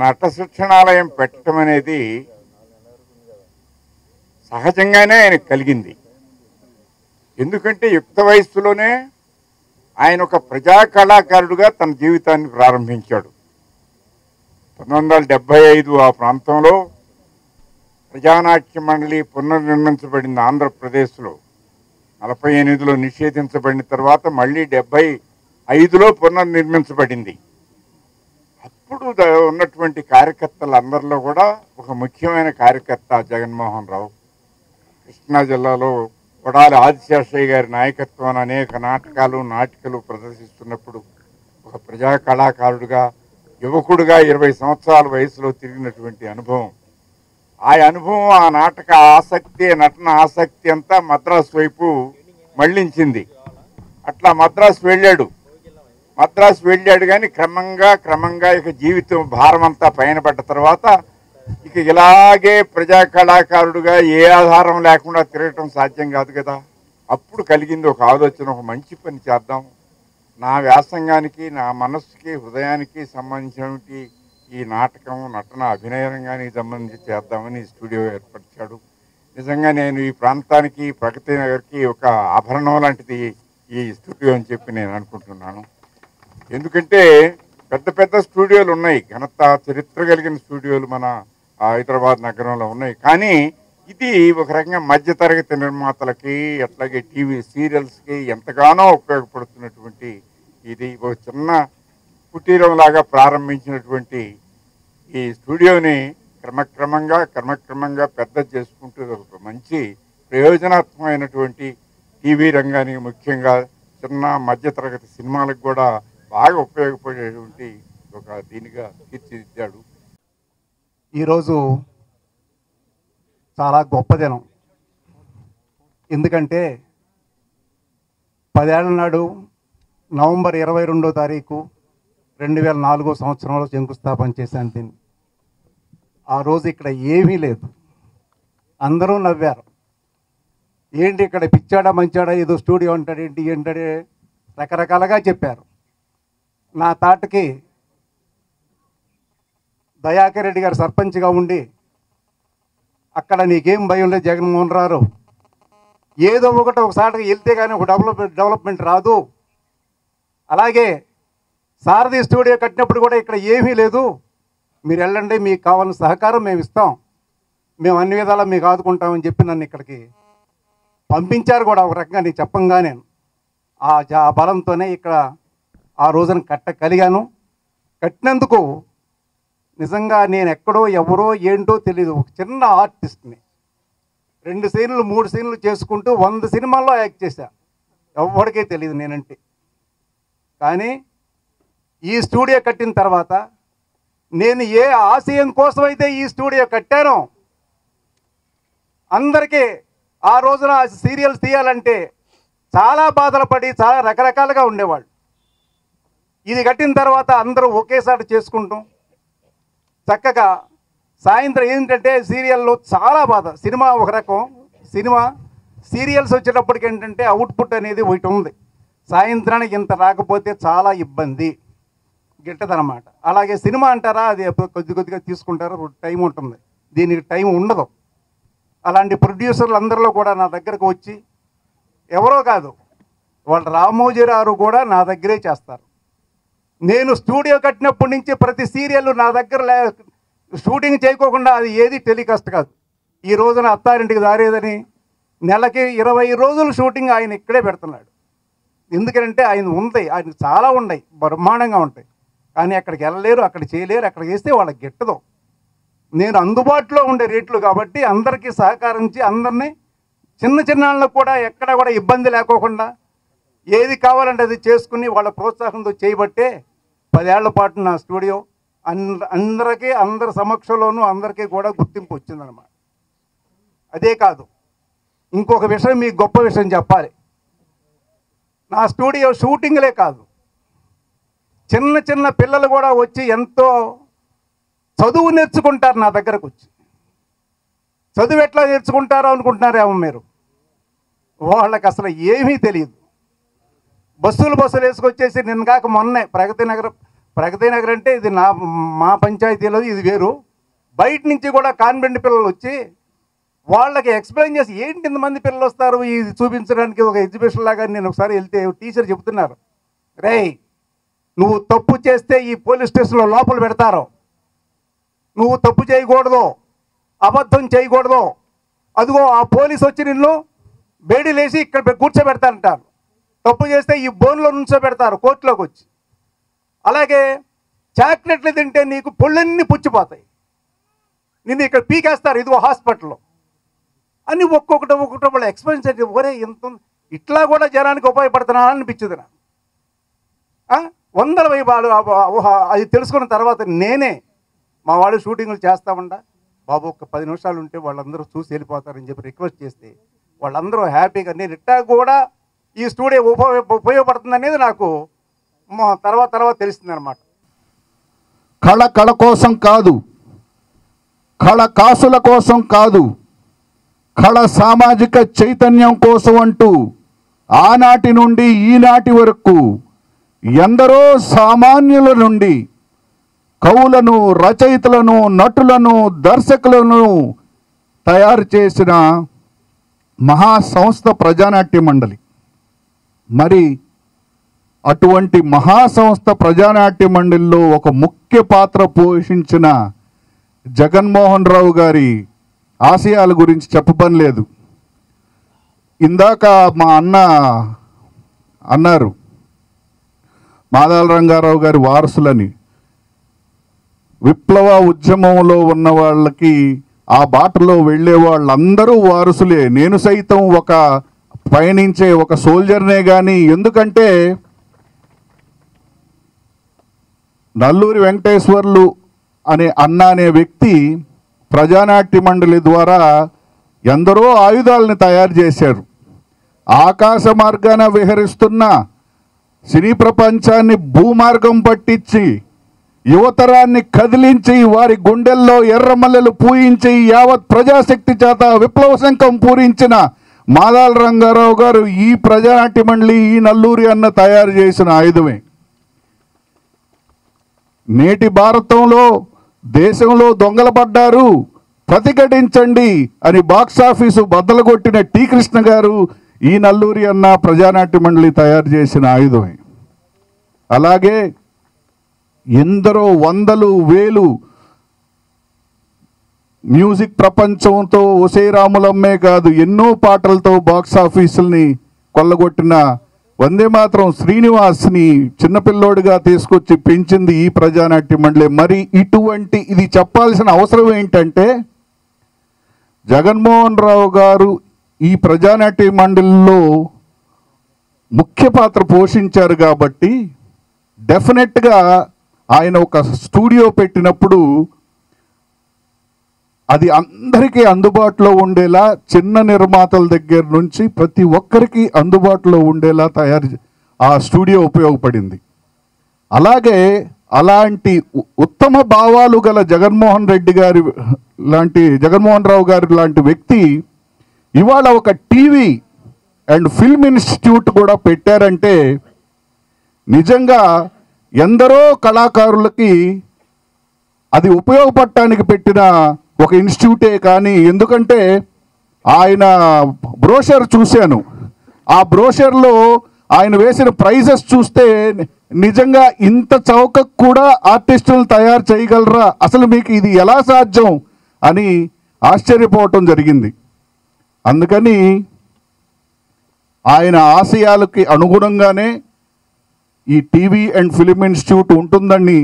నట శిక్షణాలయం పెట్టడం అనేది సహజంగానే ఆయనకు కలిగింది. ఎందుకంటే యుక్త వయస్సులోనే ఆయన ఒక ప్రజా కళాకారుడుగా తన జీవితాన్ని ప్రారంభించాడు. 1975 ఆ ప్రాంతంలో ప్రజానాట్య మండలి పునర్నిర్మించబడింది ఆంధ్రప్రదేశ్లో. 48లో నిషేధించబడిన తర్వాత మళ్ళీ 75లో పునర్నిర్మించబడింది. అప్పుడు ఉన్నటువంటి కార్యకర్తలందరిలో కూడా ఒక ముఖ్యమైన కార్యకర్త జగన్మోహన్ రావు. కృష్ణా జిల్లాలో కొడాలి ఆదిశేషయ్య గారి నాయకత్వాన్ని అనేక నాటికలు ప్రదర్శిస్తున్నప్పుడు ఒక ప్రజా కళాకారుడుగా యువకుడుగా 20 సంవత్సరాల వయసులో తిరిగినటువంటి అనుభవం, ఆ అనుభవం ఆ నాటక ఆసక్తి నటన ఆసక్తి అంతా మద్రాసు వైపు మళ్లించింది. అట్లా మద్రాసు వెళ్ళాడు కానీ క్రమంగా ఇక జీవితం భారం అంతా పైన పడ్డ తర్వాత ఇక ఇలాగే ప్రజా కళాకారుడుగా ఏ ఆధారం లేకుండా తిరగటం సాధ్యం కాదు కదా. అప్పుడు కలిగింది ఒక ఆలోచన, ఒక మంచి పని చేద్దాం, నా వ్యాసంగానికి నా మనస్సుకి హృదయానికి సంబంధించినటువంటి ఈ నాటకం నటన అభినయ రంగానికి సంబంధించి చేద్దామని స్టూడియో ఏర్పరిచాడు. నిజంగా నేను ఈ ప్రాంతానికి ప్రగతి నగర్కి ఒక ఆభరణం లాంటిది ఈ స్టూడియో అని చెప్పి నేను అనుకుంటున్నాను. ఎందుకంటే పెద్ద స్టూడియోలు ఉన్నాయి, ఘనత చరిత్ర కలిగిన స్టూడియోలు మన హైదరాబాద్ నగరంలో ఉన్నాయి. కానీ ఇది ఒక రకంగా మధ్యతరగతి నిర్మాతలకి అట్లాగే టీవీ సీరియల్స్కి ఎంతగానో ఉపయోగపడుతున్నటువంటి ఇది ఒక చిన్న కుటీరం లాగా ప్రారంభించినటువంటి ఈ స్టూడియోని క్రమక్రమంగా పెద్ద చేసుకుంటూ ఒక మంచి ప్రయోజనాత్మకమైనటువంటి టీవీ రంగానికి ముఖ్యంగా చిన్న మధ్యతరగతి సినిమాలకు కూడా బాగా ఉపయోగపడేటువంటి ఒక దీనిగా తీర్చిదిద్దాడు. ఈరోజు చాలా గొప్ప దినం. ఎందుకంటే 10 ఏళ్ల నాడు నవంబర్ 22వ తారీఖు 2004 సంవత్సరంలో శంకుస్థాపన చేశాను దీన్ని. ఆ రోజు ఇక్కడ ఏమీ లేదు, అందరూ నవ్వారు. ఏంటి ఇక్కడ పిచ్చాడా మంచాడా ఏదో స్టూడియో అంటాడు ఏంటంటే రకరకాలుగా చెప్పారు. నా తాటకి దయాకర్ రెడ్డి గారు సర్పంచ్గా ఉండి అక్కడ నీకేం భయం లేదు జగన్మోహన్ రావు, ఏదో ఒకసారి వెళ్తే కానీ ఒక డెవలప్మెంట్ రాదు. అలాగే సారథి స్టూడియో కట్టినప్పుడు కూడా ఇక్కడ ఏమీ లేదు, మీరు వెళ్ళండి, మీకు కావాల్సిన సహకారం మేము ఇస్తాం, మేము అన్ని విధాలా మీకు ఆదుకుంటామని చెప్పి నన్ను ఇక్కడికి పంపించారు కూడా. ఒక రకంగా నేను చెప్పంగానే ఆ బలంతోనే ఇక్కడ ఆ రోజున కట్టగలిగాను. కట్టినందుకు నిజంగా నేను ఎక్కడో ఎవరో ఏంటో తెలియదు, ఒక చిన్న ఆర్టిస్ట్ని 2 సీన్లు 3 సీన్లు చేసుకుంటూ 100 సినిమాల్లో యాక్ట్ చేశా, ఎవరికీ తెలియదు నేనంటే. కానీ ఈ స్టూడియో కట్టిన తర్వాత నేను ఏ ఆశయం కోసమైతే ఈ స్టూడియో కట్టానో అందరికీ ఆ రోజున సీరియల్స్ తీయాలంటే చాలా బాధలు పడి చాలా రకరకాలుగా ఉండేవాళ్ళు. ఇది కట్టిన తర్వాత అందరూ ఒకేసారి చేసుకుంటాం చక్కగా. సాయంత్రం ఏంటంటే సీరియల్లో చాలా బాధ, సినిమా ఒక రకం, సీరియల్స్ వచ్చేటప్పటికి ఏంటంటే అవుట్పుట్ అనేది ఒకటి ఉంది, సాయంత్రానికి ఇంత రాకపోతే చాలా ఇబ్బంది గిట్టదనమాట. అలాగే సినిమా అంటారా, అది కొద్దిగా తీసుకుంటారు, టైం ఉంటుంది, దీనికి టైం ఉండదు. అలాంటి ప్రొడ్యూసర్లు అందరిలో కూడా నా దగ్గరకు వచ్చి, ఎవరో కాదు వాళ్ళు రామోజీరావు కూడా నా దగ్గరే చేస్తారు. నేను స్టూడియో కట్టినప్పటి నుంచి ప్రతి సీరియల్ నా దగ్గర షూటింగ్ చేయకోకుండా అది ఏది టెలికాస్ట్ కాదు. ఈ రోజున అత్తారింటికి దారేదని నెలకి 20 రోజులు షూటింగ్ ఆయన ఇక్కడే పెడుతున్నాడు. ఎందుకంటే ఆయన చాలా ఉన్నాయి, బ్రహ్మాండంగా ఉంటాయి, కానీ అక్కడికి వెళ్ళలేరు, అక్కడ చేయలేరు, అక్కడికి వేస్తే వాళ్ళకి గిట్టదు. నేను అందుబాటులో ఉండే రేట్లు కాబట్టి అందరికీ సహకరించి అందరినీ చిన్న వాళ్ళకు కూడా ఎక్కడ కూడా ఇబ్బంది లేకోకుండా ఏది కావాలంటే అది చేసుకుని వాళ్ళ ప్రోత్సాహంతో చేయబట్టే 10 ఏళ్ల పాటు నా స్టూడియో అందరికీ అందరి సమక్షంలోనూ అందరికీ కూడా గుర్తింపు వచ్చిందనమాట. అదే కాదు, ఇంకొక విషయం, మీకు గొప్ప విషయం చెప్పాలి. నా స్టూడియో షూటింగ్లే కాదు, చిన్న పిల్లలు కూడా వచ్చి ఎంతో చదువు నేర్చుకుంటారు నా దగ్గరకు వచ్చి. చదువు ఎట్లా నేర్చుకుంటారో అనుకుంటున్నారేమో మీరు, వాళ్ళకి అసలు ఏమీ తెలియదు. బస్సులు వేసుకొచ్చేసి నిన్న కాక మొన్నే ప్రగతి నగర్ ప్రగతి నగర్ అంటే ఇది మా పంచాయతీలో ఇది వేరు. బయట నుంచి కూడా కాన్వెంట్ పిల్లలు వచ్చి వాళ్ళకి ఎక్స్ప్లెయిన్ చేసి ఏంటి ఇంతమంది పిల్లలు వస్తారు ఇది చూపించడానికి ఒక ఎగ్జిబిషన్ లాగా. నేను ఒకసారి వెళ్తే టీచర్ చెప్తున్నారు, రేయ్ నువ్వు తప్పు చేస్తే ఈ పోలీస్ స్టేషన్లో లోపల పెడతారు, నువ్వు తప్పు చేయకూడదు, అబద్ధం చేయకూడదు, అదిగో ఆ పోలీస్ వచ్చి నిన్ను బేడీలేసి ఇక్కడ కూర్చోబెడతారంటారు, తప్పు చేస్తే ఈ బోన్లో నుంచోబెడతారు కోర్టులోకి వచ్చి, అలాగే చాక్లెట్లు తింటే నీకు పొళ్ళన్నీ పుచ్చిపోతాయి, నిన్ను ఇక్కడ పీకేస్తారు ఇదిగో హాస్పిటల్లో అని ఒక్కొక్కటి వాళ్ళు ఎక్స్పెన్స్ అంటే ఒరే ఎంత ఇట్లా కూడా జనానికి ఉపయోగపడుతున్నా అనిపించింది నాకు. వందల వైభవాలు అది తెలుసుకున్న తర్వాత నేనే మా వాళ్ళు షూటింగ్లు చేస్తామండా బాబు ఒక 10 నిమిషాలు ఉంటే వాళ్ళందరూ చూసి వెళ్ళిపోతారని చెప్పి రిక్వెస్ట్ చేస్తే వాళ్ళందరూ హ్యాపీగా నేను ఇట్టా కూడా ఈ స్టూడియో ఉపయోగపడుతుంది అనేది నాకు తర్వాత తెలిసింది అనమాట. కళ కోసం కాదు, కళ కాసుల కోసం కాదు, కళ సామాజిక చైతన్యం కోసం అంటూ ఆనాటి నుండి ఈనాటి వరకు ఎందరో సామాన్యుల నుండి కవులను, రచయితలను, నటులను, దర్శకులను తయారు చేసిన మహాసంస్థ ప్రజానాట్య మండలి. మరి అటువంటి మహాసంస్థ ప్రజానాట్య మండలిలో ఒక ముఖ్య పాత్ర పోషించిన జగన్మోహన్ రావు గారి ఆశయాల గురించి చెప్పపని లేదు. ఇందాక మా అన్న అన్నారు మాదాల రంగారావు గారి వారసులని. విప్లవ ఉద్యమంలో ఉన్న వాళ్ళకి ఆ బాటలో వెళ్ళే వాళ్ళందరూ వారసులే. నేను సైతం ఒక పయనించే ఒక సోల్జర్నే. కానీ ఎందుకంటే నల్లూరి వెంకటేశ్వర్లు అనే వ్యక్తి ప్రజానాట్య మండలి ద్వారా ఎందరో ఆయుధాలను తయారు చేశారు. ఆకాశ మార్గాన విహరిస్తున్న సినీ ప్రపంచాన్ని భూమార్గం పట్టించి యువతరాన్ని కదిలించి వారి గుండెల్లో ఎర్రమల్లెలు పూయించి యావత్ ప్రజాశక్తి చేత విప్లవ శంఖం పూరించిన మాదాల రంగారావు గారు ఈ ప్రజానాట్య మండలి ఈ నల్లూరి అన్న తయారు చేసిన ఆయుధమే. నేటి భారతంలో దేశంలో దొంగలు పడ్డారు ప్రతిఘటించండి అని బాక్సాఫీసు బద్దలుగొట్టిన టి కృష్ణ గారు ఈ నల్లూరి అన్న ప్రజానాట్య మండలి తయారు చేసిన ఆయుధమే. అలాగే ఎందరో వందలు వేలు మ్యూజిక్ ప్రపంచంతో ఒసేరాములమ్మే కాదు ఎన్నో పాటలతో బాక్సాఫీసుల్ని కొల్లగొట్టిన వందే మాత్రం శ్రీనివాస్ని చిన్నపిల్లోడిగా తీసుకొచ్చి పెంచింది ఈ ప్రజానాట్య మండలి. మరి ఇది చెప్పాల్సిన అవసరం ఏంటంటే జగన్మోహన్ రావు గారు ఈ ప్రజానాట్య మండలిలో ముఖ్య పాత్ర పోషించారు కాబట్టి డెఫినెట్గా ఆయన ఒక స్టూడియో పెట్టినప్పుడు అది అందరికీ అందుబాటులో ఉండేలా చిన్న నిర్మాతల దగ్గర నుంచి ప్రతి ఒక్కరికి అందుబాటులో ఉండేలా ఆ స్టూడియో ఉపయోగపడింది. అలాగే అలాంటి ఉత్తమ భావాలు గల జగన్మోహన్ రావు గారి లాంటి వ్యక్తి ఇవాళ ఒక టీవీ అండ్ ఫిల్మ్ ఇన్స్టిట్యూట్ కూడా పెట్టారంటే నిజంగా ఎందరో కళాకారులకి అది ఉపయోగపడటానికి పెట్టిన ఒక ఇన్స్టిట్యూటే. కానీ ఎందుకంటే ఆయన బ్రోషర్ చూశాను, ఆ బ్రోషర్లో ఆయన వేసిన ప్రైజెస్ చూస్తే నిజంగా ఇంత చౌకకు కూడా ఆర్టిస్టులను తయారు చేయగలరా, అసలు మీకు ఇది ఎలా సాధ్యం అని ఆశ్చర్యపోవటం జరిగింది. అందుకని ఆయన ఆశయాలకి అనుగుణంగానే ఈ టీవీ అండ్ ఫిలిం ఇన్స్టిట్యూట్ ఉంటుందని